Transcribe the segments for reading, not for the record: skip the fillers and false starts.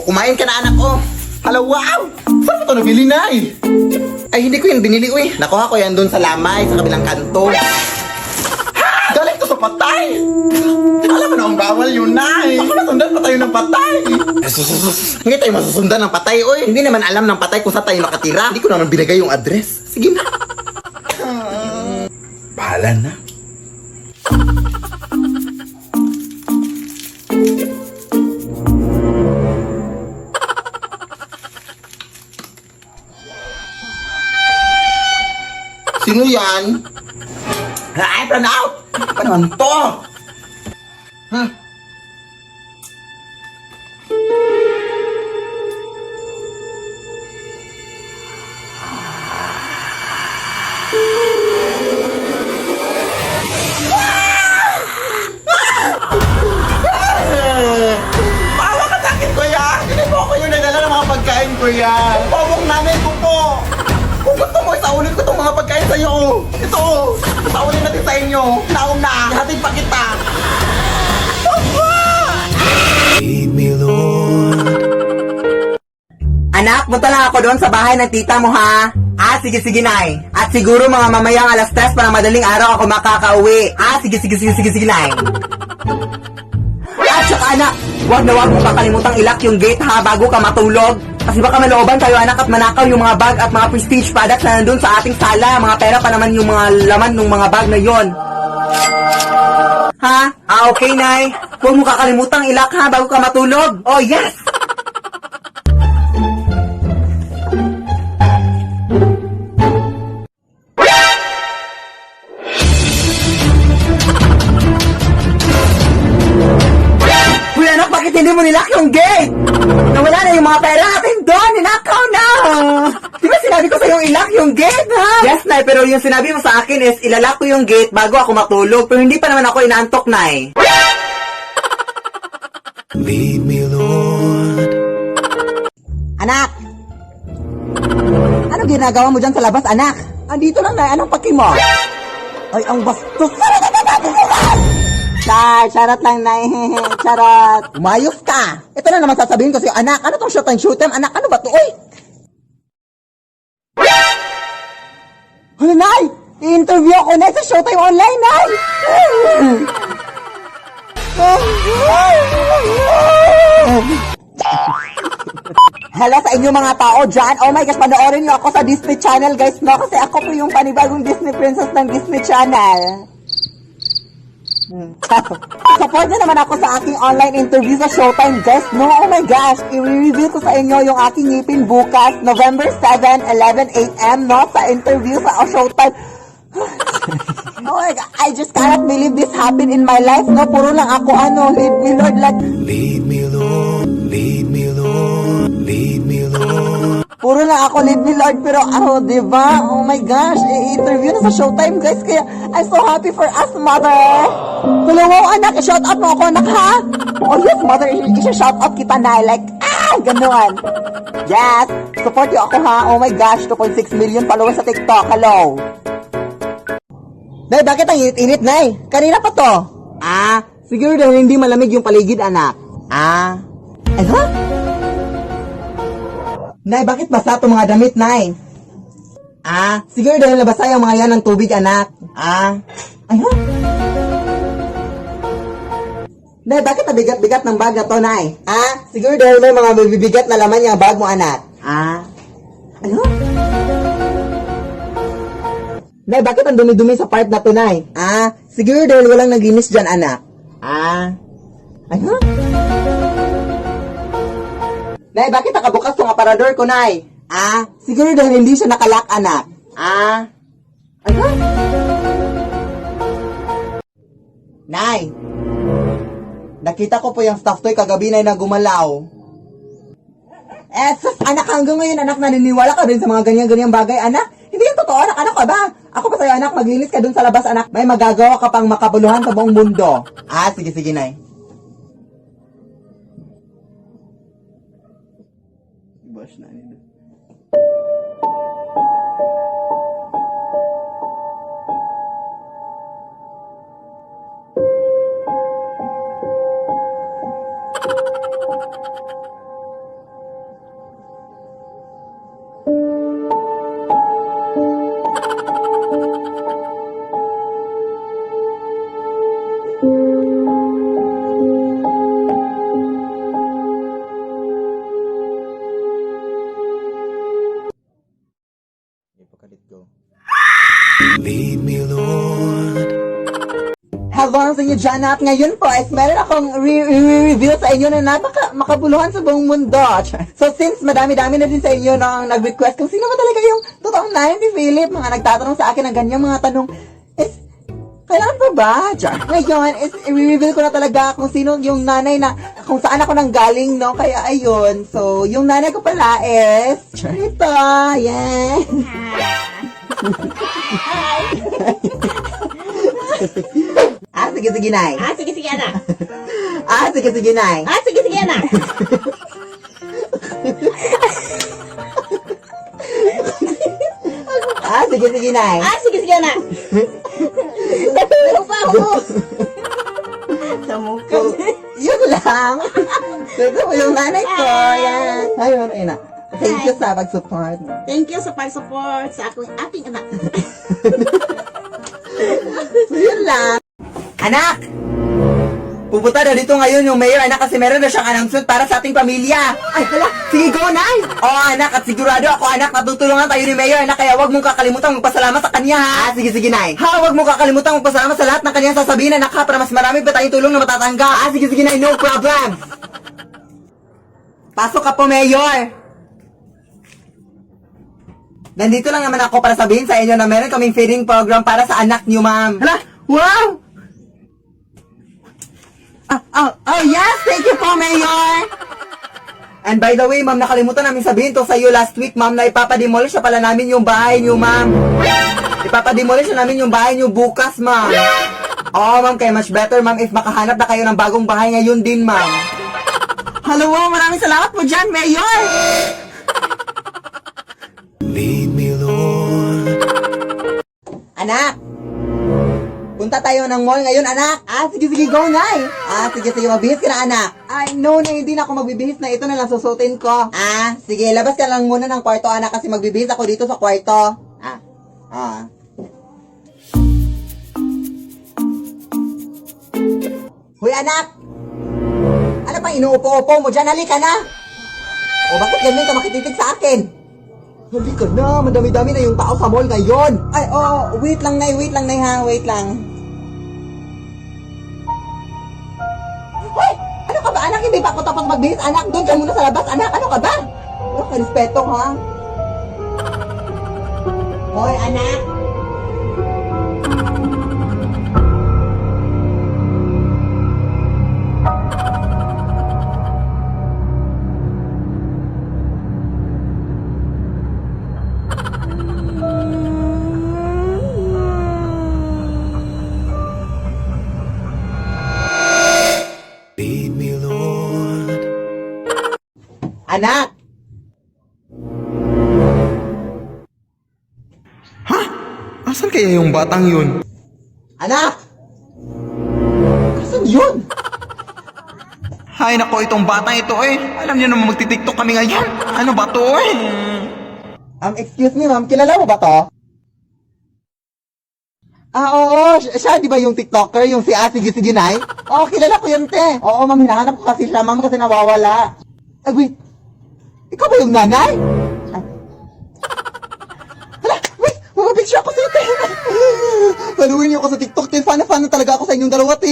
Kumain ka na, anak ko. Hala, wow! Saan mo ito nabili, Nay? Ay, hindi ko yan binili, uy. Nakuha ko yan doon sa lamay, sa kabilang kanto. Ha! Galing to sa patay! Alam mo na ang bawal yun, Nay. Baka masundan pa tayo ng patay. Hindi tayo masusundan ng patay, uy. Hindi naman alam ng patay kung saan tayo nakatira. Hindi ko naman binigay yung address. Sige na. Bahala na. Sino yan? Ay, plan out! Ano naman to? Huh? Bawa ka sa akin, kuya! Hindi po ako yung nagdala ng mga pagkain, kuya! Pabong nanay ko po! Kung gusto mo, isaulin ko itong mga pagkain sa'yo. Ito, isaulin natin sa inyo. Naong na, hatid pa kita. Lead me, Lord. Anak, punta lang ako doon sa bahay ng tita mo, ha? Sige, Nay. At siguro mga mamayang alas 3 para madaling araw ako makakauwi. Sige, Nay. At saka, anak, huwag mo kakalimutang ilak yung gate, ha, bago ka matulog. Kasi baka malooban tayo, anak, at manakaw yung mga bag at mga prestige products na nandun sa ating sala. Mga pera pa naman yung mga laman ng mga bag na yon. Ha? Okay, Nay. Huwag mo kakalimutang ilak, ha, bago ka matulog. Oh, yes! Uy, anak, bakit hindi mo nilak yung gate? Nawala na yung mga pera natin doon. Ninakaw na. Di ba sinabi ko sa'yo ilak yung gate, ha? Yes, Nay, pero yung sinabi mo sa akin is ilalak ko yung gate bago ako matulog. Pero hindi pa naman ako inaantok, Nay. Lead me, Lord. Anak! Ano ginagawa mo dyan sa labas, anak? Andito lang, Nay. Anong paki mo? Ay, ang bastos. Nay, charot lang, Nay. Charot. Umayos ka. Ito na naman sasabihin ko sa'yo, anak. Ano tong shoot time? Anak, ano ba to? Uy! Ano, Nay? I-interview ako, Nay, sa Showtime Online, Nay! Hello sa inyo mga tao dyan. Oh my gosh, panoorin nyo ako sa Disney Channel, guys, no? Kasi ako po yung panibagong Disney princess ng Disney Channel. Support nyo naman ako sa aking online interview sa Showtime, guys, no? Oh my gosh, i-review ko sa inyo yung aking ngipin bukas, November 7, 11 a.m., no? Sa interview sa Showtime. Oh my God, I just cannot believe this happened in my life, no? Puro lang ako, lead me, Lord, like... Lead me, Lord. Lead me, Lord. Lead me, Lord. Puro lang ako, lead me, Lord, pero diba? Oh my gosh, i-interview na sa Showtime, guys, kaya I'm so happy for us, mother. Hello, anak, i-shout out mo ako, anak, ha? Oh yes, mother, i-shout out kita na, like, ganon. Yes, support you ako, ha? Oh my gosh, 2.6 million followers sa TikTok, hello. Nay, bakit ang init-init, Nay? Kanina pa to. Siguro dahil hindi malamig yung paligid, anak. Ano? Nay, bakit basa itong mga damit, Nay? Siguro dahil nabasa yung mga yan ng tubig, anak. Ano? Nay, bakit nabigat-bigat ng bag na to, Nay? Siguro dahil may mga mabibigat na laman yung bag mo, anak. Ano? Nay, bakit ang dumi-dumi sa part na to, Nay? Siguro dahil walang naglinis dyan, anak. Ano? Nay, bakit nakabukas tong aparador ko, Nay? Siguro dahil hindi siya nakalak, anak. Ano? Nay, nakita ko po yung stuffed toy kagabi, Nay, na gumalaw. Sus, anak, hanggang ngayon, anak, naniniwala ka din sa mga ganyan-ganyang bagay, anak? Hindi yan totoo, anak. Ano ka ba? Ako pa sa'yo, anak. Maglinis ka dun sa labas, anak. May magagawa ka pang makabuluhan sa buong mundo. Sige, Nay. Bash na nila. lead me, Lord. Hello sa inyo dyan at ngayon po is meron akong re-review sa inyo na makabuluhan sa buong mundo. So since madami-dami na din sa inyo nang nag-request kung sino ba talaga yung totoong nanay ni Philip, mga nagtatanong sa akin ng ganyang mga tanong, is kailangan pa ba? Ngayon is i-reveal ko na talaga kung sino yung nanay na, kung saan ako nang galing, no? Kaya ayun, so yung nanay ko pala is, ito, yan. Sige, nay. Sige, anak. Sige, nay. Sige, anak. Sige, nay. Sige, anak. Pero pa ako. Sa mukha. Yun lang. Ito po yung nanay ko. Yan. Ayun, ayun na. Thank you sa pag-support. Thank you sa pag-support sa aking anak. So, yun lang. Anak! Pupunta na dito ngayon yung mayor, anak, kasi meron na siyang announcement para sa ating pamilya. Ay, hala, sige, go, nay! Oo, anak, at sigurado ako, anak, natutulungan tayo ni mayor, anak, kaya wag mong kakalimutan magpasalamat sa kanya, ha? Sige, nay. Ha, wag mong kakalimutan magpasalamat sa lahat ng kanyang sasabihin, anak, ha, para mas marami pa tayong tulong na matatanggap. Sige, nay, no problem. Pasok ka po, mayor. Nandito lang naman ako para sabihin sa inyo na meron kaming feeding program para sa anak niyo, ma'am. Hala, wow! Oh, yes! Thank you po, Mayor! And by the way, ma'am, nakalimutan namin sabihin to sa iyo last week, ma'am, na ipapademolish na pala namin yung bahay niyo, ma'am. Ipapademolish na namin yung bahay niyo bukas, ma'am. Oo, ma'am, kaya much better, ma'am, if makahanap na kayo ng bagong bahay ngayon din, ma'am. Hello, maraming salamat po dyan, Mayor! Lead me, Lord. Anak! Punta tayo ng mall ngayon, anak. Sige, go, nay. Sige, magbihis ka na, anak. Ay, no, hindi na ako magbibihis na. Ito na lang susutin ko. Sige, labas ka lang muna ng kwarto, anak, kasi magbibihis ako dito sa kwarto. Hoy, anak! Ano pang inuupo-upo mo dyan? Halika na! O, bakit ganyan ka makititig sa akin? Halika na, madami-dami na yung tao sa mall ngayon. Ay, wait lang, nay, ha, wait lang. Hoy! Ano ka ba, anak? Hindi pa ako tapos magbihis, anak. Doon ka muna sa labas, anak. Ano ka ba? Ano ka, respeto, ha? Hoy, anak! Lead me, Lord. Anak! Asan kaya yung batang yun? Anak! Asan yun? Hay nako, itong batang ito Alam niyo naman magti-tiktok kami ngayon. Ano ba to Excuse me, ma'am. Kilala mo ba to? Oo. Siya, di ba yung TikToker? Yung si Sige, nay? Oo, kilala ko yun, te. Oo, ma'am. Hinahanap ko kasi siya, ma'am, kasi nawawala. Ay, wait. Ikaw ba yung nanay? Hala, wait. Mapapicture ako sa'yo, te. Paluin niyo ako sa TikTok, te. Fan na talaga ako sa inyong dalawa, te.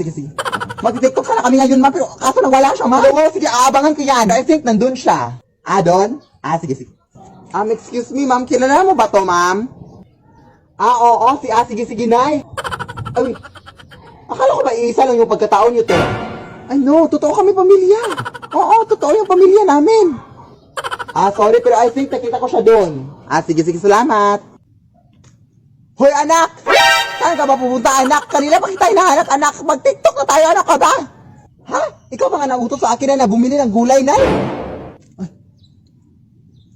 Sige. Mag-TikTok sana kami ngayon, ma'am. Pero kaso nawala siya, ma'am. Oo, sige. Aabangan ko yan. I think nandun siya. Doon? Sige. Excuse me, ma'am. Kilala mo ba to, ma'am? Oo. Sige, nay. Ay, akala ko ba iisa lang yung pagkatao niyo, te? Ay, no. Totoo kami pamilya. Oo, totoo yung pamilya namin. Sorry, pero I think nakita ko siya doon. Sige, salamat. Hoy, anak! Saan ka ba pupunta, anak? Kanina pa kita hinahanap, anak. Mag-TikTok na tayo, anak ka ba? Ha? Ikaw ba nga nautos sa akin na bumili ng gulay, nay? Ay,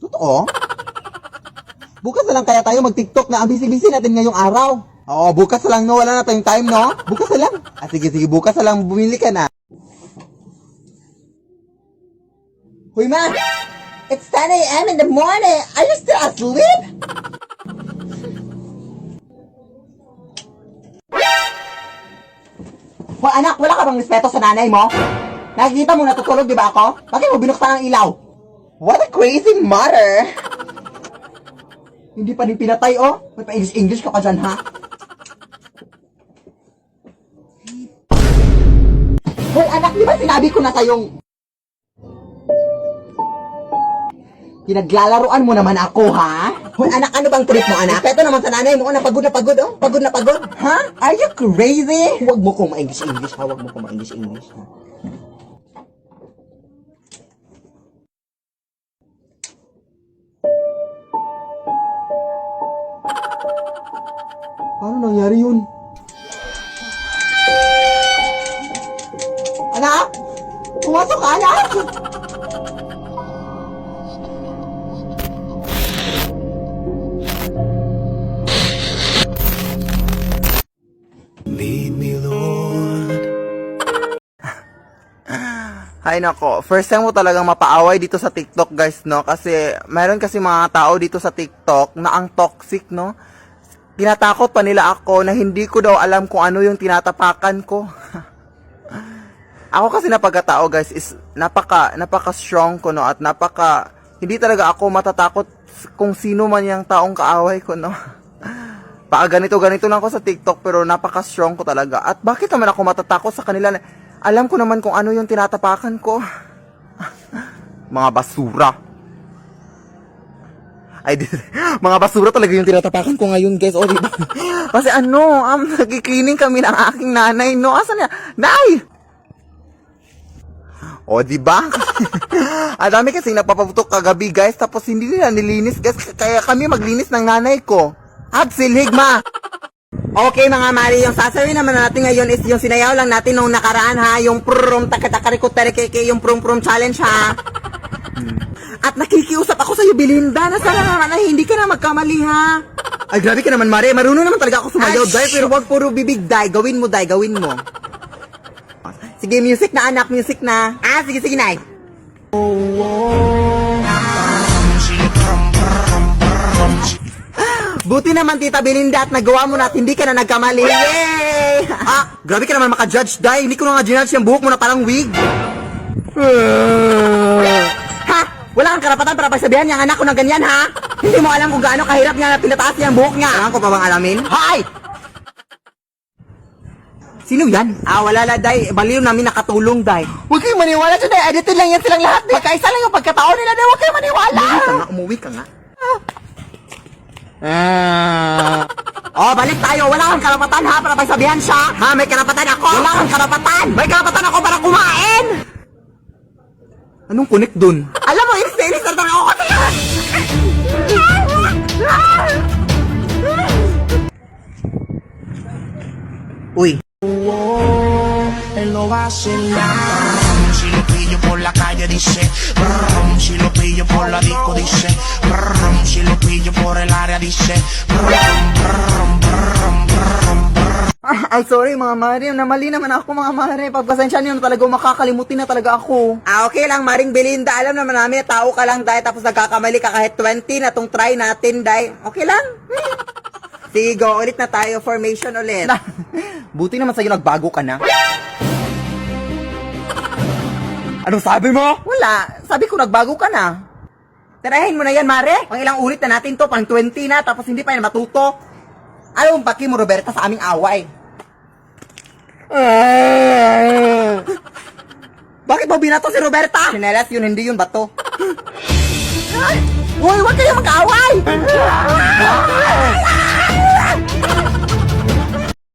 totoo? Bukas na lang kaya tayo mag-TikTok na ang busy-busy natin ngayong araw. Oo, bukas na lang, no? Wala na tayong time, no? Bukas na lang. Sige, bukas na lang bumili ka na. Hoy, ma! It's 10 a.m. in the morning! Are you still asleep? Hoy, anak, wala ka bang respeto sa nanay mo? Nakikita mo natutulog, di ba ako? Bakit mo binuksan ang ilaw? What a crazy mother! Hindi pa din pinatay, oh. May pa-English ka dyan, ha? Hoy, anak, di ba sinabi ko na sa'yong... Pinaglalaruan mo naman ako, ha? Hoy, anak, ano bang trip mo, anak? Ito naman sa nanay mo, oh, napagod na pagod, oh. Pagod na pagod. Ha? Are you crazy? Huwag mo kong ma-English, ha? Huwag mo kong ma-English, ha? Paano nangyari yun? Anak! Pumasok ka, anak! Lead me, Lord. Ay nako, first time mo talagang mapaaway dito sa TikTok guys, no? Kasi meron kasi mga tao dito sa TikTok na ang toxic, no? Tinatakot pa nila ako na hindi ko daw alam kung ano yung tinatapakan ko. Ako kasi na pagkatao guys is napaka strong ko, no? At hindi talaga ako matatakot kung sino man yung taong kaaway ko, no? Ganito lang ako sa TikTok pero napaka strong ko talaga. At bakit naman ako matatakot sa kanila? Alam ko naman kung ano yung tinatapakan ko. Mga basura. Mga basura talaga yung tinatapakan ko ngayon, guys. O, diba? Kasi nagki-cleaning kami ng aking nanay, no? Asan niya? Nay! O, diba? Ang dami kasi nagpapaputok kagabi, guys. Tapos hindi nila nilinis, guys. Kaya kami maglinis ng nanay ko. Absil, higma! Okay mga mari, yung sasabihin naman natin ngayon is yung sinayaw lang natin nung nakaraan, ha, yung prum takatarikutarekeke, yung prum challenge, ha. At nakikiusap ako sa'yo, Belinda, na sana naman ay hindi ka na magkamali, ha. Ay grabe ka naman Mari, marunong naman talaga ako sumayaw, Day, pero wag puro bibig, Day, gawin mo. Sige, music na anak, music na. Sige, Nay. Buti naman Tita Belinda at nagawa mo na at hindi ka na nagkamali. Yay! Grabe ka naman maka-judge, Day. Hindi ko na nga ginudge yung buhok mo na parang wig. Ha? Wala kang karapatan para pagsabihan niya anak ko ng ganyan, ha? Hindi mo alam kung gaano kahirap niya na pinataas niya ang buhok niya. Ko pa bang alamin? Hay! Sino yan? Wala la, Day. Baliw namin nakatulong, Day. Huwag kayong maniwala dyan, Day. Edited lang yan silang lahat, Day. Magkaisa lang yung pagkataon nila, Day. Huwag kayong maniwala. Umuwi ka nga. Balik tayo. Wala kang karapatan, ha, para pagsabihan siya. Ha, may karapatan ako. Wala kang karapatan. May karapatan ako para kumain. Anong connect dun? Alam mo, inis na ako kasi. Uy. Él lo vacila. Si lo pillo por la calle dice, si lo pillo por la disco dice, si lo pillo por el área dice, Ay, sorry mga Mari. Namali naman ako mga Mari. Pagpasensya niyo na talaga, makakalimutin na talaga ako. Okay lang, Maring Belinda. Alam naman namin, tao ka lang, Day. Tapos nagkakamali ka kahit 20 na tong try natin, Day. Okay lang? Sige, go. Ulit na tayo. Formation ulit. Buti naman sa'yo nagbago ka na. Anong sabi mo? Wala. Sabi ko nagbago ka na. Tirahin mo na yan, Mare. Pang ilang ulit na natin to. Pang 20 na. Tapos hindi pa yan matuto. Alam mo, paki mo, Roberta, sa aming away. Bakit mo binato si Roberta? Sinelas yun, hindi yun bato. Uy, huwag kayong mag-away!